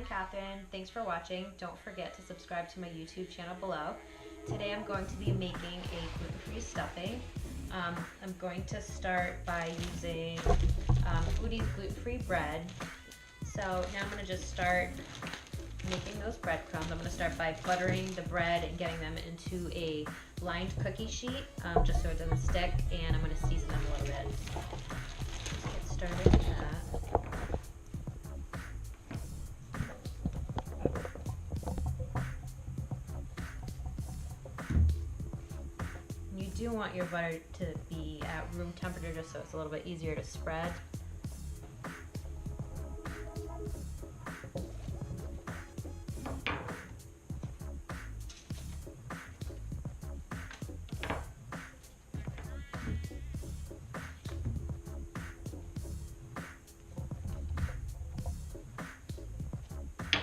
Catherine. Thanks for watching. Don't forget to subscribe to my YouTube channel below. Today I'm going to be making a gluten-free stuffing. I'm going to start by using Foodie's gluten-free bread. So now I'm going to just start making those breadcrumbs. I'm going to start by buttering the bread and getting them into a lined cookie sheet, just so it doesn't stick, and I'm going to season them a little bit. Let's get started with that. You do want your butter to be at room temperature just so it's a little bit easier to spread.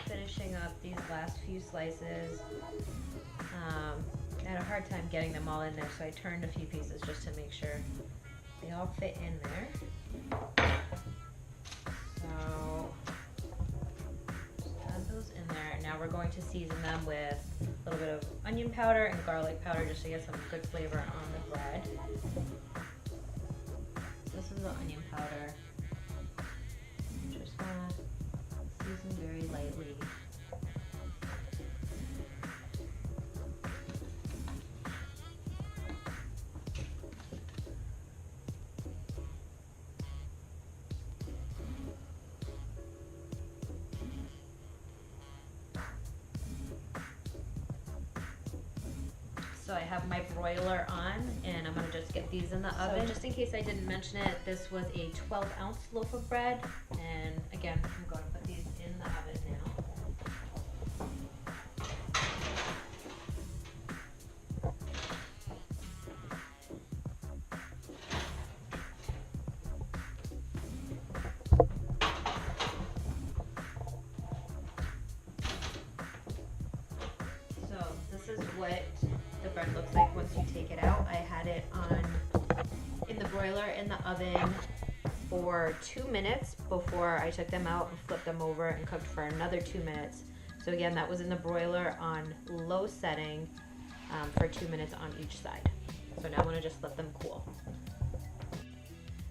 Finishing up these last few slices. I had a hard time getting them all in there, so I turned a few pieces just to make sure they all fit in there. So just add those in there. Now we're going to season them with a little bit of onion powder and garlic powder just to get some good flavor on the bread. This is the onion powder. Just want to season very lightly. So I have my broiler on, and I'm going to just get these in the oven. So just in case I didn't mention it, this was a 12-ounce loaf of bread, and again, I'm going to put these in the oven now. So this is what the bread looks like once you take it out. I had it in the broiler in the oven for 2 minutes before I took them out and flipped them over and cooked for another 2 minutes. So again, that was in the broiler on low setting for 2 minutes on each side. So now I'm going to just let them cool.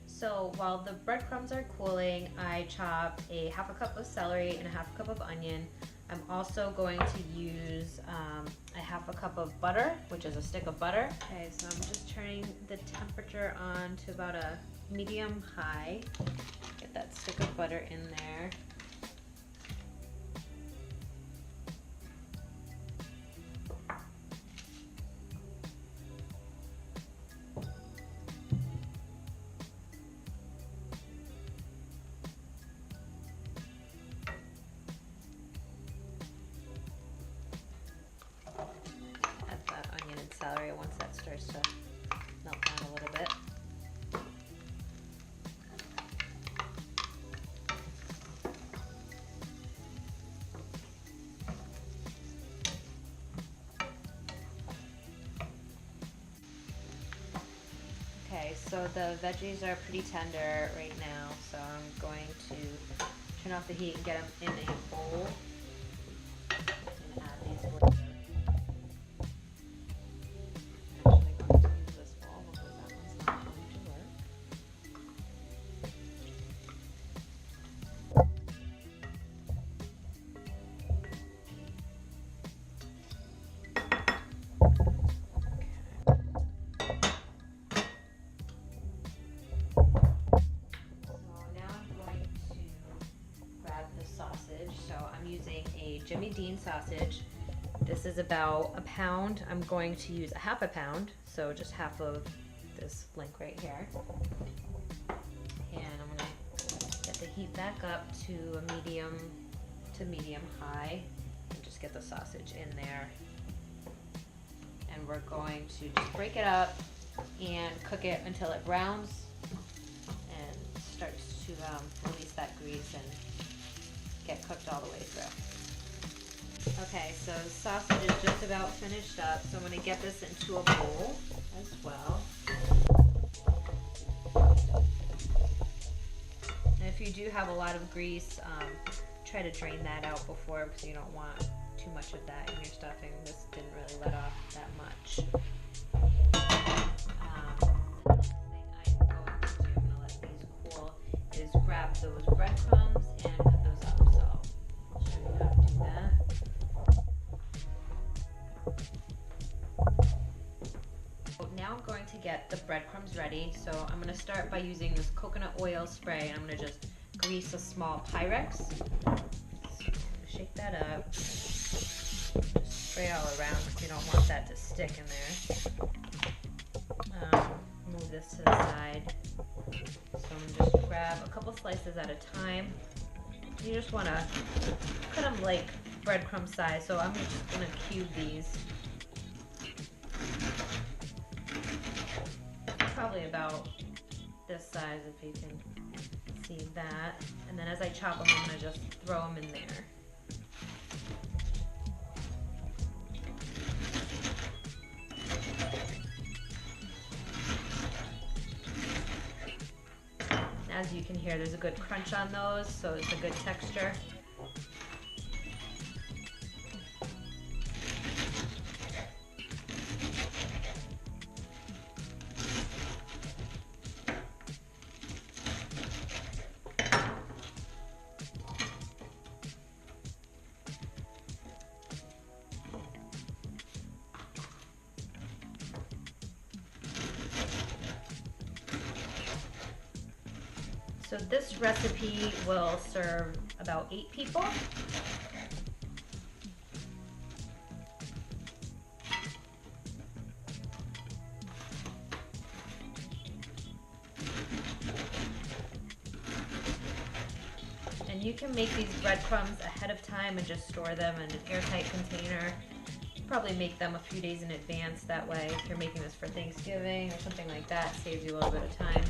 So while the breadcrumbs are cooling, I chop a half a cup of celery and a half a cup of onion. I'm also going to use a half a cup of butter, which is a stick of butter. Okay, so I'm just turning the temperature on to about a medium high. Get that stick of butter in there. Celery once that starts to melt down a little bit. Okay, so the veggies are pretty tender right now, so I'm going to turn off the heat and get them in a bowl and add these with So I'm using a Jimmy Dean sausage. This is about a pound. I'm going to use a half a pound, so just half of this length right here. And I'm going to get the heat back up to a medium to medium high and just get the sausage in there. And we're going to just break it up and cook it until it browns and starts to release that grease and get cooked all the way through. Okay, so the sausage is just about finished up, so I'm going to get this into a bowl as well. And if you do have a lot of grease, try to drain that out before because you don't want too much of that in your stuffing. This didn't really let off that much. The next thing I'm going to do, I'm going to let these cool, is grab those breadcrumbs and cut those up. So I'll show you how to do that. Now I'm going to get the breadcrumbs ready. So I'm going to start by using this coconut oil spray, and I'm going to just grease a small Pyrex. So shake that up. Just spray all around because you don't want that to stick in there. Move this to the side. So I'm going to just grab a couple slices at a time. You just want to cut them like breadcrumb size. So I'm just going to cube these. Probably about this size if you can see that. And then as I chop them, I'm going to just throw them in there. As you can hear, there's a good crunch on those, so it's a good texture. So this recipe will serve about 8 people. And you can make these breadcrumbs ahead of time and just store them in an airtight container. Probably make them a few days in advance. That way, if you're making this for Thanksgiving or something like that, saves you a little bit of time.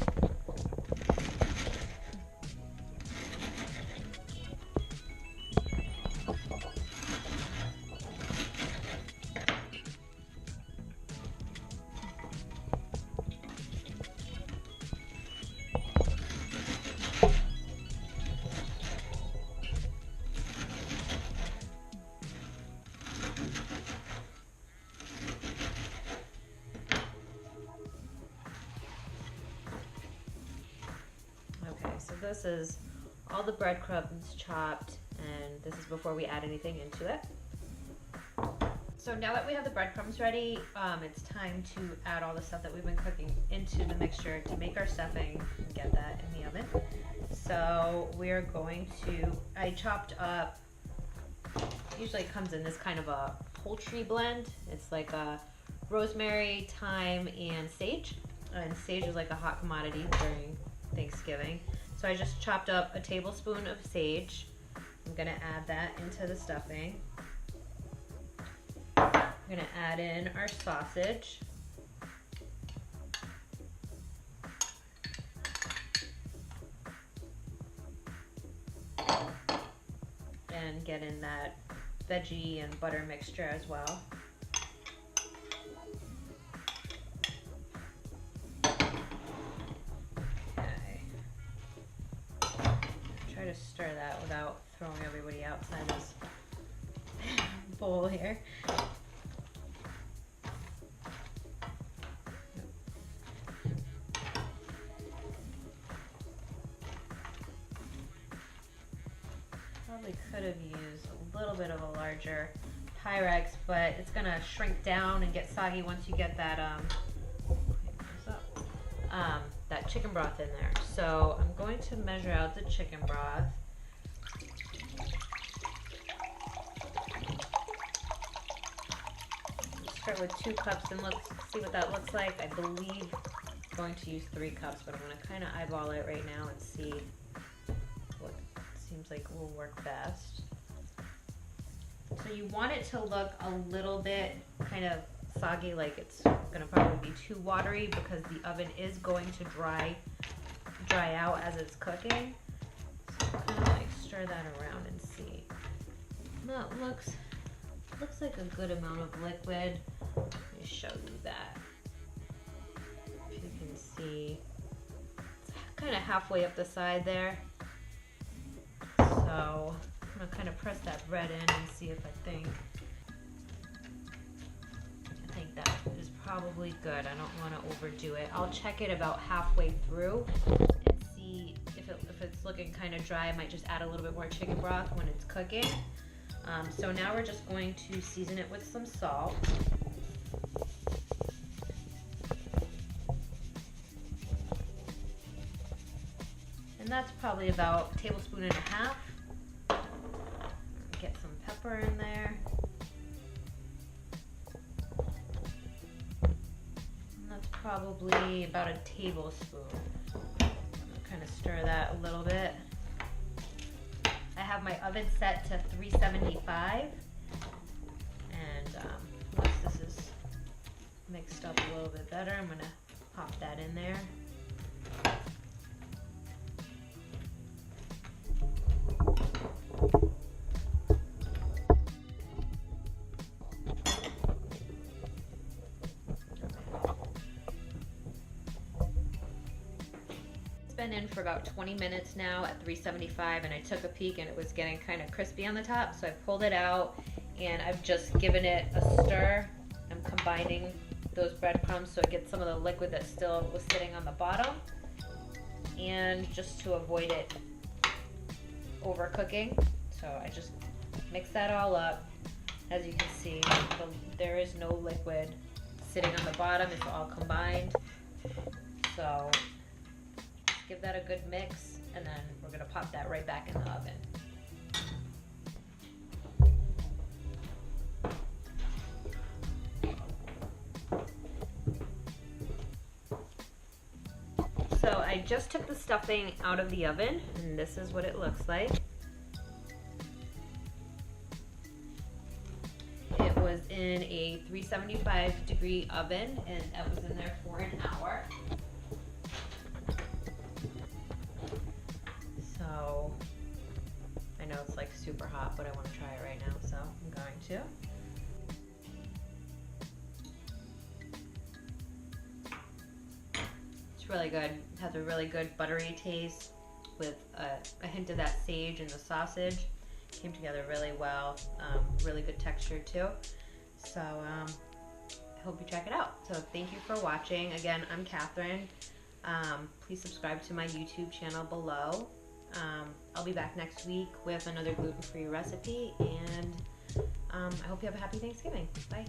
So this is all the breadcrumbs chopped, and this is before we add anything into it. So now that we have the breadcrumbs ready, it's time to add all the stuff that we've been cooking into the mixture to make our stuffing and get that in the oven. So we're going to, I chopped up, usually it comes in this kind of a poultry blend. It's like a rosemary, thyme, and sage. And sage is like a hot commodity during Thanksgiving. So I just chopped up a tablespoon of sage. I'm gonna add that into the stuffing. I'm gonna add in our sausage. And get in that veggie and butter mixture as well. Try to stir that without throwing everybody outside this bowl here. Probably could have used a little bit of a larger Pyrex, but it's gonna shrink down and get soggy once you get that that chicken broth in there. So I'm going to measure out the chicken broth. Start with 2 cups and let's see what that looks like. I believe I'm going to use 3 cups, but I'm going to kind of eyeball it right now and see what seems like will work best. So you want it to look a little bit kind of soggy, like it's gonna probably be too watery because the oven is going to dry out as it's cooking. So kind of like stir that around and see. That looks like a good amount of liquid. Let me show you that. If you can see, it's kind of halfway up the side there. So I'm want to kind of press that bread in and see if I think that is probably good. I don't want to overdo it. I'll check it about halfway through and see if it's looking kind of dry. I might just add a little bit more chicken broth when it's cooking. So now we're just going to season it with some salt. And that's probably about a tablespoon and a half. Get some pepper in there. And that's probably about a tablespoon. Kind of stir that a little bit. I have my oven set to 375, and once this is mixed up a little bit better, I'm gonna pop that in there. Been in for about 20 minutes now at 375, and I took a peek and it was getting kind of crispy on the top, so I pulled it out and I've just given it a stir. I'm combining those breadcrumbs so it gets some of the liquid that still was sitting on the bottom, and just to avoid it overcooking, so I just mix that all up. As you can see, there is no liquid sitting on the bottom, it's all combined. So give that a good mix, and then we're gonna pop that right back in the oven. So I just took the stuffing out of the oven, and this is what it looks like. It was in a 375-degree oven, and that was in there for an hour. So I know it's like super hot, but I want to try it right now, so I'm going to. It's really good. It has a really good buttery taste with a hint of that sage and the sausage. Came together really well. Really good texture too. So I hope you check it out. So thank you for watching. Again, I'm Catherine. Please subscribe to my YouTube channel below. I'll be back next week with another gluten-free recipe, and I hope you have a happy Thanksgiving. Bye.